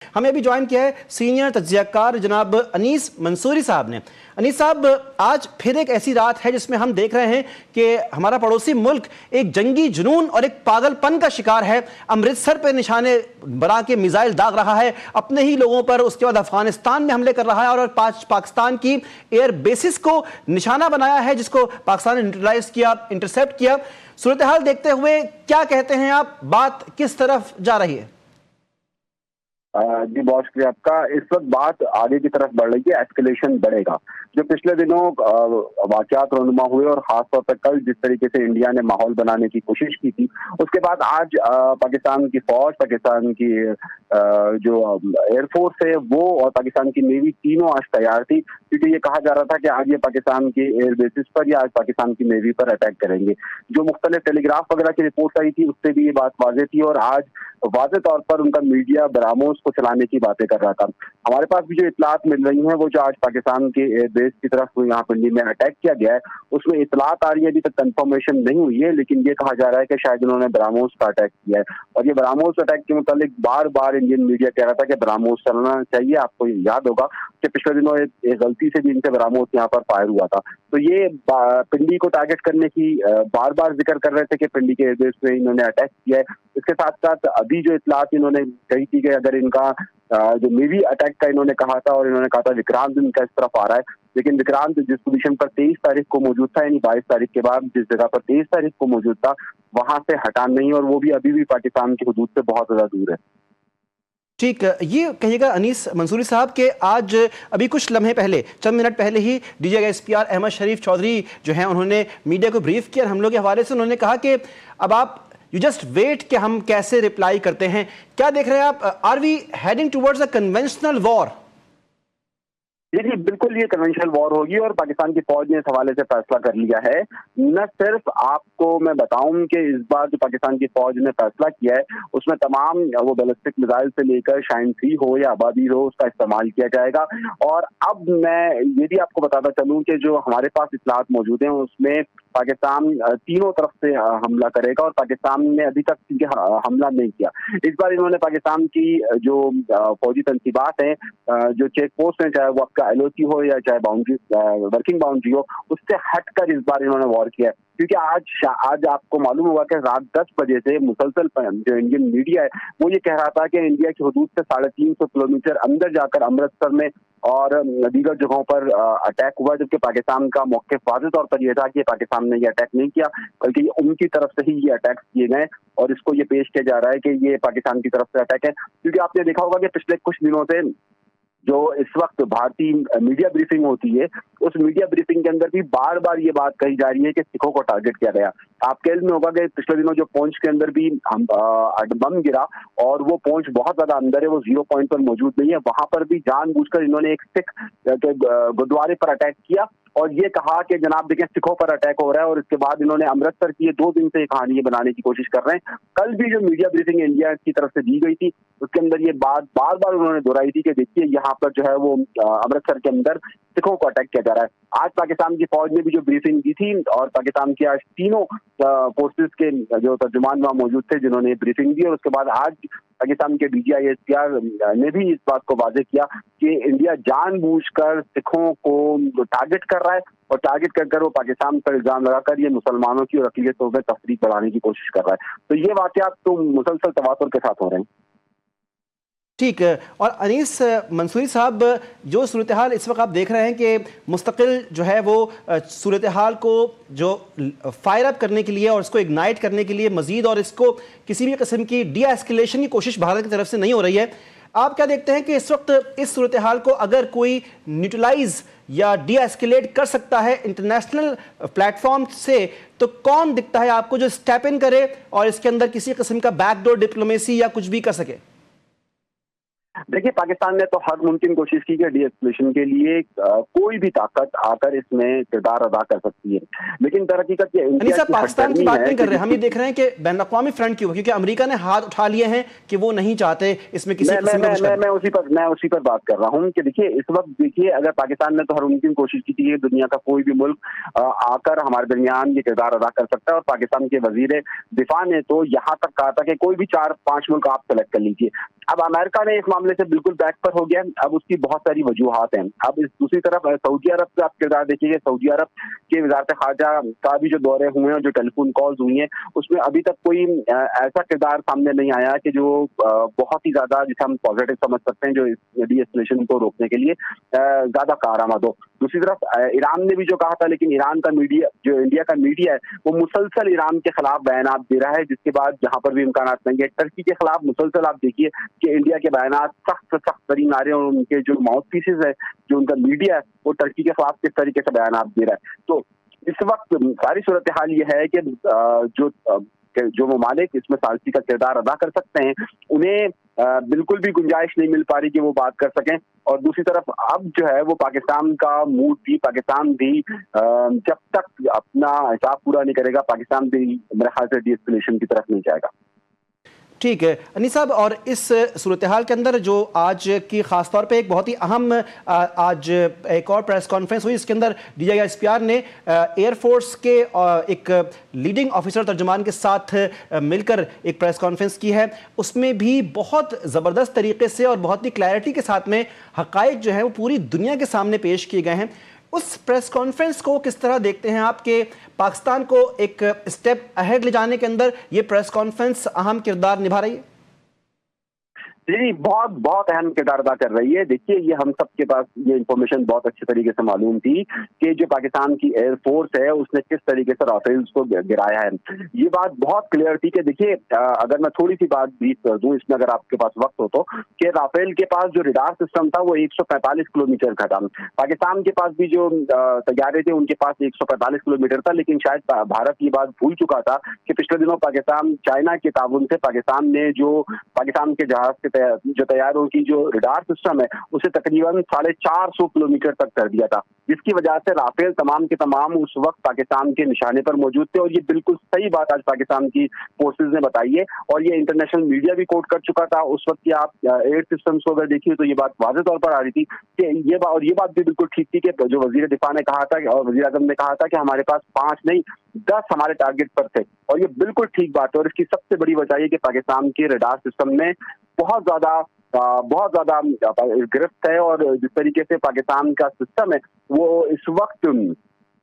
ہمیں ابھی جوائن کیا ہے سینئر تجزیہ کار جناب انیس منصوری صاحب نے۔ انیس صاحب، آج پھر ایک ایسی رات ہے جس میں ہم دیکھ رہے ہیں کہ ہمارا پڑوسی ملک ایک جنگی جنون اور ایک پاگل پن کا شکار ہے۔ امرتسر پہ نشانے بنا کے میزائل داغ رہا ہے اپنے ہی لوگوں پر، اس کے بعد افغانستان میں حملے کر رہا ہے اور پاکستان کی ایئر بیسز کو نشانہ بنایا ہے جس کو پاکستان نے نیوٹرلائز کیا، انٹرسیپٹ کیا۔ صورتحال دیکھتے ہوئے کیا کہتے ہیں آپ، بات کس طرف جا رہی ہے؟ جی بہت شکریہ آپ کا۔ اس وقت بات آگے کی طرف بڑھ رہی ہے، ایسکیلیشن بڑھے گا۔ جو پچھلے دنوں واقعات رونما ہوئے اور خاص طور پر کل جس طریقے سے انڈیا نے ماحول بنانے کی کوشش کی تھی، اس کے بعد آج پاکستان کی فوج، پاکستان کی جو ایئر فورس ہے وہ اور پاکستان کی نیوی تینوں آج تیار تھی، کیونکہ یہ کہا جا رہا تھا کہ آج یہ پاکستان کے ایئر بیسز پر یا آج پاکستان کی نیوی پر اٹیک کریں گے۔ جو مختلف ٹیلی گراف وغیرہ کی رپورٹ آئی تھی اس سے بھی یہ بات واضح تھی، اور آج واضح طور پر ان کا میڈیا براموز کو چلانے کی باتیں کر رہا تھا۔ ہمارے پاس بھی جو اطلاعات مل رہی ہیں وہ جو آج پاکستان کے ایئر بیس کی طرف یہاں پنڈی میں اٹیک کیا گیا ہے اس میں اطلاعات آ رہی ہے، ابھی تک کنفرمیشن نہیں ہوئی ہے، لیکن یہ کہا جا رہا ہے کہ شاید انہوں نے براموز کا اٹیک کیا ہے۔ اور یہ براموز اٹیک کے متعلق بار بار انڈین میڈیا کہہ رہا تھا کہ براموز چلنا چاہیے۔ آپ کو یاد ہوگا کہ پچھلے دنوں ایک غلطی سے بھی ان سے براموز یہاں پر فائر ہوا تھا، تو یہ پنڈی کو ٹارگٹ کرنے کی بار بار ذکر کر رہے تھے کہ پنڈی کے ایئر بیس پہ انہوں نے اٹیک کیا ہے۔ اس کے ساتھ ساتھ ابھی جو اطلاعات انہوں نے کہی تھی کہ اگر ان کا جو نیوی اٹیک کا انہوں نے کہا تھا اور انہوں نے کہا تھا وکرانت ان کا اس طرف آ رہا ہے، لیکن وکرانت جس پوزیشن پر 23 تاریخ کو موجود تھا، یعنی 22 تاریخ کے بعد جس جگہ پر 23 تاریخ کو موجود تھا وہاں سے ہٹا نہیں، اور وہ بھی ابھی بھی پاکستان کی حدود سے بہت زیادہ دور ہے۔ ٹھیک، یہ کہیے گا انیس منصوری صاحب کہ آج ابھی کچھ لمحے پہلے، چند منٹ پہلے ہی D G S P R Ahmed Sharif Chaudhry جو ہیں انہوں نے میڈیا کو بریف کیا اور حملوں کے حوالے سے انہوں نے کہا کہ اب آپ یو جسٹ ویٹ کہ ہم کیسے رپلائی کرتے ہیں۔ کیا دیکھ رہے ہیں آپ، are we heading towards a conventional war? جی بالکل، یہ کنونشنل وار ہوگی اور پاکستان کی فوج نے اس حوالے سے فیصلہ کر لیا ہے۔ نہ صرف آپ کو میں بتاؤں کہ اس بار جو پاکستان کی فوج نے فیصلہ کیا ہے اس میں تمام وہ بیلسٹک میزائل سے لے کر شاہین 3 ہو یا آبادی ہو اس کا استعمال کیا جائے گا۔ اور اب میں یہ بھی آپ کو بتاتا چلوں کہ جو ہمارے پاس اطلاعات موجود ہیں اس میں پاکستان تینوں طرف سے حملہ کرے گا، اور پاکستان نے ابھی تک حملہ نہیں کیا۔ اس بار انہوں نے پاکستان کی جو فوجی تنصیبات ہیں، جو چیک پوسٹ ہیں، چاہے وہ آپ کا ایل او سی ہو یا چاہے باؤنڈری ورکنگ باؤنڈری ہو، اس سے ہٹ کر اس بار انہوں نے وار کیا ہے۔ کیونکہ آج آپ کو معلوم ہوا کہ رات 10 بجے سے مسلسل جو انڈین میڈیا ہے وہ یہ کہہ رہا تھا کہ انڈیا کی حدود سے 350 کلومیٹر اندر جا کر امرتسر میں اور دیگر جگہوں پر اٹیک ہوا، جبکہ پاکستان کا موقف واضح طور پر یہ تھا کہ پاکستان نے یہ اٹیک نہیں کیا بلکہ یہ ان کی طرف سے ہی یہ اٹیک کیے گئے، اور اس کو یہ پیش کیا جا رہا ہے کہ یہ پاکستان کی طرف سے اٹیک ہے۔ کیونکہ آپ نے دیکھا ہوگا کہ پچھلے کچھ دنوں سے جو اس وقت بھارتی میڈیا بریفنگ ہوتی ہے اس میڈیا بریفنگ کے اندر بھی بار بار یہ بات کہی جا رہی ہے کہ سکھوں کو ٹارگٹ کیا گیا۔ آپ کے علم میں ہوگا کہ پچھلے دنوں جو پونچھ کے اندر بھی بم گرا اور وہ پونچھ بہت زیادہ اندر ہے، وہ 0 پوائنٹ پر موجود نہیں ہے، وہاں پر بھی جان بوجھ کر انہوں نے ایک سکھ گردوارے پر اٹیک کیا اور یہ کہا کہ جناب دیکھیں سکھوں پر اٹیک ہو رہا ہے، اور اس کے بعد انہوں نے امرتسر کی 2 دن سے کہانی بنانے کی کوشش کر رہے ہیں۔ کل بھی جو میڈیا بریفنگ انڈیا کی طرف سے دی گئی تھی اس کے اندر یہ بات بار بار انہوں نے دہرائی تھی کہ دیکھیے یہاں پر جو ہے وہ امرتسر کے اندر سکھوں کو اٹیک کیا جا رہا ہے۔ آج پاکستان کی فوج نے بھی جو بریفنگ دی تھی اور پاکستان کی آج تینوں فورسز کے جو ترجمان وہاں موجود تھے جنہوں نے بریفنگ دی، اور اس کے بعد آج پاکستان کے D G I S P R نے بھی اس بات کو واضح کیا کہ انڈیا جان بوجھ کر سکھوں کو ٹارگٹ کر رہا ہے، اور ٹارگٹ کر کر وہ پاکستان پر الزام لگا کر یہ مسلمانوں کی اور اقلیتوں میں تفریق بڑھانے کی کوشش کر رہا ہے۔ تو یہ واقعات تو مسلسل تواتر کے ساتھ ہو رہے ہیں۔ ٹھیک، اور انیس منصوری صاحب، جو صورتحال اس وقت آپ دیکھ رہے ہیں کہ مستقل جو ہے وہ صورتحال کو جو فائر اپ کرنے کے لیے اور اس کو اگنائٹ کرنے کے لیے مزید اور اس کو کسی بھی قسم کی ڈی ایسکیلیشن کی کوشش بھارت کی طرف سے نہیں ہو رہی ہے، آپ کیا دیکھتے ہیں کہ اس وقت اس صورتحال کو اگر کوئی نیوٹرلائز یا ڈی ایسکیلیٹ کر سکتا ہے انٹرنیشنل پلیٹ فارم سے، تو کون دکھتا ہے آپ کو جو اسٹیپ ان کرے اور اس کے اندر کسی قسم کا بیک ڈور ڈپلومیسی یا کچھ بھی کر سکے؟ دیکھیے پاکستان نے تو ہر ممکن کوشش کی کہ ڈی ایسکیلیشن کے لیے کوئی بھی طاقت آ کر اس میں کردار ادا کر سکتی ہے، لیکن در حقیقت یہ پاکستان کی بات نہیں کر رہے، ہم یہ دیکھ رہے ہیں کہ بین الاقوامی فرنٹ کیوں، کیونکہ امریکہ نے ہاتھ اٹھا لیے ہیں کہ وہ نہیں چاہتے اس میں کسی قسم کا میں اسی پر بات کر رہا ہوں کہ دیکھیے اس وقت دیکھیے اگر پاکستان نے تو ہر ممکن کوشش کی تھی کہ دنیا کا کوئی بھی ملک آ کر ہمارے درمیان یہ کردار ادا کر سکتا ہے، اور پاکستان کے وزیر دفاع نے تو یہاں تک کہا تھا کہ کوئی بھی 4-5 ملک آپ سلیکٹ کر لیجیے۔ اب امریکہ نے اس معاملے से बिल्कुल बैक पर हो गया। अब उसकी बहुत सारी वजूहात हैं। अब इस दूसरी तरफ सऊदी अरब का आप किरदार देखिए, सऊदी अरब के वज़ारत ख़ारजा का भी जो दौरे हुए हैं और जो टेलीफोन कॉल्स हुई हैं, उसमें अभी तक कोई ऐसा किरदार सामने नहीं आया कि जो बहुत ही ज़्यादा, जिसे हम पॉजिटिव समझ सकते हैं, जो इस डी-एस्केलेशन को रोकने के लिए ज़्यादा कारआमद हो। दूसरी तरफ ईरान ने भी जो कहा था, लेकिन ईरान का मीडिया, जो इंडिया का मीडिया है, वो मुसलसल ईरान के खिलाफ बयानात दे रहा है, जिसके बाद जहां पर भी इम्कानात नहीं है। टर्की के खिलाफ मुसलसल आप देखिए कि इंडिया के बयानात सख्त तरीन आ रहे हैं, और उनके जो माउथ पीसेज है, जो उनका मीडिया है, वो टर्की के खिलाफ किस तरीके से बयानात दे रहा है। तो इस वक्त सारी सूरत हाल ये है कि जो ममालिक इसमें सालसी का किरदार अदा कर सकते हैं, उन्हें बिल्कुल भी गुंजाइश नहीं मिल पा रही कि वो बात कर सकें। और दूसरी तरफ अब जो है वो पाकिस्तान का मूड भी, पाकिस्तान भी जब तक अपना हिसाब पूरा नहीं करेगा, पाकिस्तान भी मेरे ख्याल से डी-एस्केलेशन की तरफ नहीं जाएगा। ठीक है अनीस साहब, और इस सूरत हाल के अंदर जो आज की ख़ास तौर पे एक बहुत ही अहम आज एक और प्रेस कॉन्फ्रेंस हुई, इसके अंदर DISPR ने एयरफोर्स के एक लीडिंग ऑफिसर तर्जुमान के साथ मिलकर एक प्रेस कॉन्फ्रेंस की है। उसमें भी बहुत ज़बरदस्त तरीके से और बहुत ही क्लैरिटी के साथ में हक़ाइक़ जो है वो पूरी दुनिया के सामने पेश किए गए हैं। उस प्रेस कॉन्फ्रेंस को किस तरह देखते हैं आप कि पाकिस्तान को एक स्टेप अहेड ले जाने के अंदर ये प्रेस कॉन्फ्रेंस अहम किरदार निभा रही है? जी, बहुत बहुत अहम किरदार अदा कर रही है। देखिए, ये हम सबके पास ये इंफॉर्मेशन बहुत अच्छे तरीके से मालूम थी कि जो पाकिस्तान की एयरफोर्स है, उसने किस तरीके से राफेल्स को गिराया है। ये बात बहुत क्लियर थी कि देखिए, अगर मैं थोड़ी सी बात ब्रीफ कर दूं इसमें, अगर आपके पास वक्त हो तो, कि राफेल के पास जो रडार सिस्टम था वो 145 किलोमीटर का था। पाकिस्तान के पास भी जो तैयारे थे उनके पास 145 किलोमीटर था, लेकिन शायद भारत ये बात भूल चुका था कि पिछले दिनों पाकिस्तान, चाइना के ताउन से पाकिस्तान ने जो पाकिस्तान के जहाज के जो तैयारों की जो रडार सिस्टम है, उसे तकरीबन 450 किलोमीटर तक कर दिया था, जिसकी वजह से राफेल तमाम के तमाम उस वक्त पाकिस्तान के निशाने पर मौजूद थे। और ये बिल्कुल सही बात आज पाकिस्तान की फोर्सेज ने बताई है, और ये इंटरनेशनल मीडिया भी कोट कर चुका था उस वक्त की। आप एयर सिस्टम्स को अगर देखिए तो ये बात वाज़ेह तौर पर आ रही थी कि ये बात भी बिल्कुल ठीक थी कि जो वजीर दिफा ने कहा था और वजीर आज़म ने कहा था कि हमारे पास 5 नहीं 10 हमारे टारगेट पर थे, और ये बिल्कुल ठीक बात है। और इसकी सबसे बड़ी वजह ये कि पाकिस्तान के रडार सिस्टम में बहुत ज्यादा गिरफ्त है, और जिस तरीके से पाकिस्तान का सिस्टम है वो इस वक्त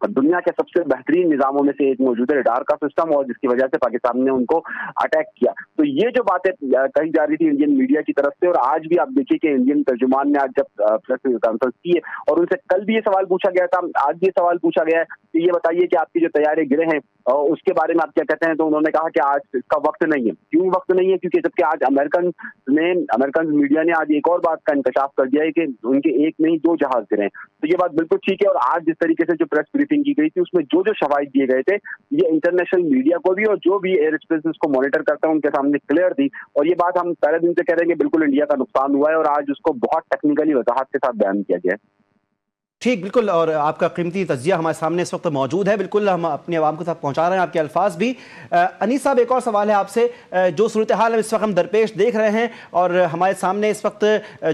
दुनिया के सबसे बेहतरीन निजामों में से एक मौजूद है, रडार का सिस्टम, और जिसकी वजह से पाकिस्तान ने उनको अटैक किया। तो ये जो बातें कही जा रही थी इंडियन मीडिया की तरफ से, और आज भी आप देखिए कि इंडियन तर्जुमान ने आज जब प्रेस कॉन्फ्रेंस की है और उनसे कल भी ये सवाल पूछा गया था, आज भी ये सवाल पूछा गया है कि ये बताइए कि आपकी जो तैयारी गिरे हैं उसके बारे में आप क्या कहते हैं, तो उन्होंने कहा कि आज इसका वक्त नहीं है। क्यों वक्त नहीं है? क्योंकि जबकि आज अमेरिकन मीडिया ने आज एक और बात का इंकशाफ कर दिया है कि उनके एक नहीं 2 जहाज गिरे हैं। तो ये बात बिल्कुल ठीक है। और आज जिस तरीके से जो प्रेस ब्रीफिंग की गई थी उसमें जो शवाहिद दिए गए थे, ये इंटरनेशनल मीडिया को भी और जो भी एयर स्पेसेस को मॉनिटर करते हैं उनके सामने क्लियर थी। और ये बात हम पहले दिन से कह रहे हैं कि बिल्कुल इंडिया का नुकसान हुआ है, और आज उसको बहुत टेक्निकली वजाहत के साथ बयान किया गया है। ठीक, बिल्कुल, और आपका कीमती तज्जिया हमारे सामने इस वक्त मौजूद है, बिल्कुल हम अपनी आवाम के साथ पहुंचा रहे हैं आपके अल्फाज भी। अनीस साहब, एक और सवाल है आपसे। जो सूरत हाल इस वक्त हम दरपेश देख रहे हैं, और हमारे सामने इस वक्त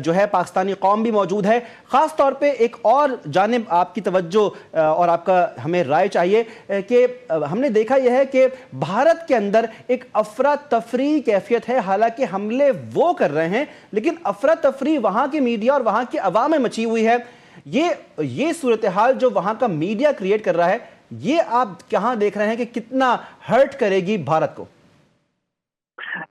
जो है पाकिस्तानी कौम भी मौजूद है, ख़ास तौर पे एक और जानिब आपकी तवज्जो और आपका हमें राय चाहिए कि हमने देखा यह है कि भारत के अंदर एक अफरा तफरी कैफियत है। हालांकि हमले वो कर रहे हैं, लेकिन अफरा तफरी वहाँ की मीडिया और वहाँ की अवाम में मची हुई है। ये सूरत हाल जो वहां का मीडिया क्रिएट कर रहा है, ये आप कहां देख रहे हैं कि कितना हर्ट करेगी भारत को?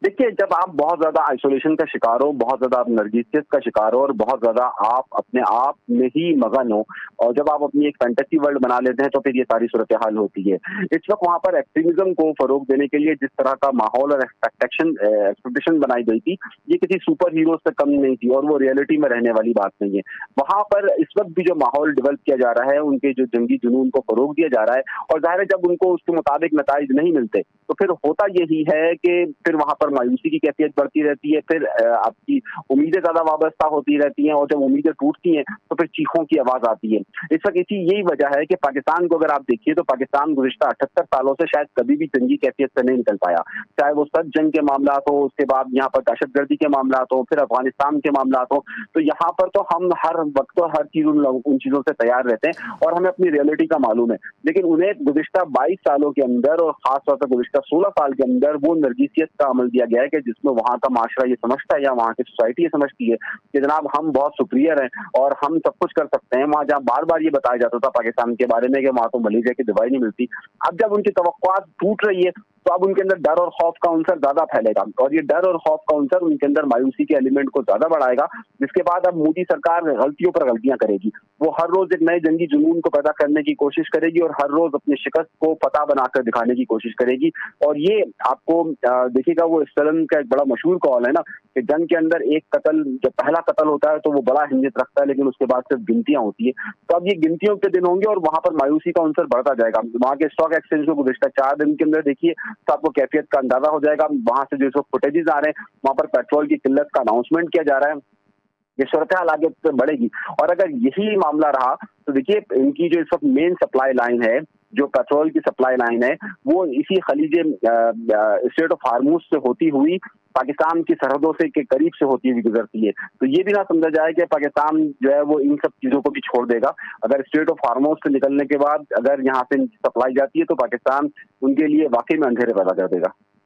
देखिए, जब आप बहुत ज्यादा आइसोलेशन का शिकार हो, बहुत ज्यादा आप नर्गिसियत का शिकार हो, और बहुत ज्यादा आप अपने आप में ही मगन हो, और जब आप अपनी एक फैंटेसी वर्ल्ड बना लेते हैं, तो फिर ये सारी सूरत हाल होती है। इस वक्त वहां पर एक्सट्रीमिज्म को फरोग देने के लिए जिस तरह का माहौल और एक्सपेक्टेशन बनाई गई थी, ये किसी सुपर हीरो से कम नहीं थी, और वो रियलिटी में रहने वाली बात नहीं है। वहां पर इस वक्त भी जो माहौल डेवलप किया जा रहा है, उनके जो जंगी जुनून को फरोग दिया जा रहा है, और जाहिर है जब उनको उसके मुताबिक नताइज नहीं मिलते, तो फिर होता यही है कि फिर वहां पर मायूसी की कैफियत बढ़ती रहती है, फिर आपकी उम्मीदें ज्यादा वाबस्ता होती रहती हैं, और जब उम्मीदें टूटती हैं तो फिर चीखों की आवाज आती है। इस वक्त यही वजह है कि पाकिस्तान को अगर आप देखिए तो पाकिस्तान गुज़िश्ता 78 सालों से शायद कभी भी जंगी कैफियत से नहीं निकल पाया, चाहे वो सद जंग के मामला हो, उसके बाद यहाँ पर दहशतगर्दी के मामला हो, फिर अफगानिस्तान के मामला हो। तो यहाँ पर तो हम हर वक्त हर चीज उन चीजों से तैयार रहते हैं, और हमें अपनी रियलिटी का मालूम है। लेकिन उन्हें गुज़िश्ता 22 सालों के अंदर, और खासतौर पर गुज़िश्ता 16 साल के अंदर, वो नर्गिसियत का अमल दिया गया है कि जिसमें वहाँ का माशरा ये समझता है या वहाँ की सोसाइटी ये समझती है कि जनाब हम बहुत सुपीरियर हैं और हम सब कुछ कर सकते हैं। वहाँ जहाँ बार बार ये बताया जाता था पाकिस्तान के बारे में कि वहाँ तो मलेरिया की दवाई नहीं मिलती, अब जब उनकी तवक्कुआत टूट रही है तो अब उनके अंदर डर और खौफ का अंसर ज्यादा फैलेगा और ये डर और खौफ का अंसर उनके अंदर मायूसी के एलिमेंट को ज्यादा बढ़ाएगा, जिसके बाद अब मोदी सरकार गलतियों पर गलतियां करेगी। वो हर रोज एक नए जंगी जुनून को पैदा करने की कोशिश करेगी और हर रोज अपनी शिकस्त को फतह बनाकर दिखाने की कोशिश करेगी। और ये आपको देखिएगा, वो इस फिल्म का एक बड़ा मशहूर कॉल है ना कि जंग के अंदर एक कत्ल, जब पहला कत्ल होता है तो वो बड़ा अहमियत रखता है, लेकिन उसके बाद सिर्फ गिनतियां होती है। तो अब ये गिनतियों के दिन होंगे और वहां पर मायूसी का अंसर बढ़ता जाएगा। वहां के स्टॉक एक्सचेंज को गुज़िश्ता 4 दिन के अंदर देखिए तो आपको कैफियत का अंदाजा हो जाएगा। वहां से जो फुटेजेस आ रहे हैं वहां पर पेट्रोल की किल्लत का अनाउंसमेंट किया जा रहा है, ये सूरत हाल आगे बढ़ेगी। और अगर यही मामला रहा तो देखिए इनकी जो इस वक्त मेन सप्लाई लाइन है, जो पेट्रोल की सप्लाई लाइन है, वो इसी खलीज स्ट्रेट ऑफ हार्मूज से होती हुई पाकिस्तान की सरहदों से के करीब से होती हुई गुजरती है। तो ये भी ना समझा जाए कि पाकिस्तान जो है वो इन सब चीजों को भी छोड़ देगा। अगर स्ट्रेट ऑफ हार्मूज से निकलने के बाद अगर यहाँ से सप्लाई जाती है तो पाकिस्तान उनके लिए वाकई में अंधेरे पैदा कर देगा।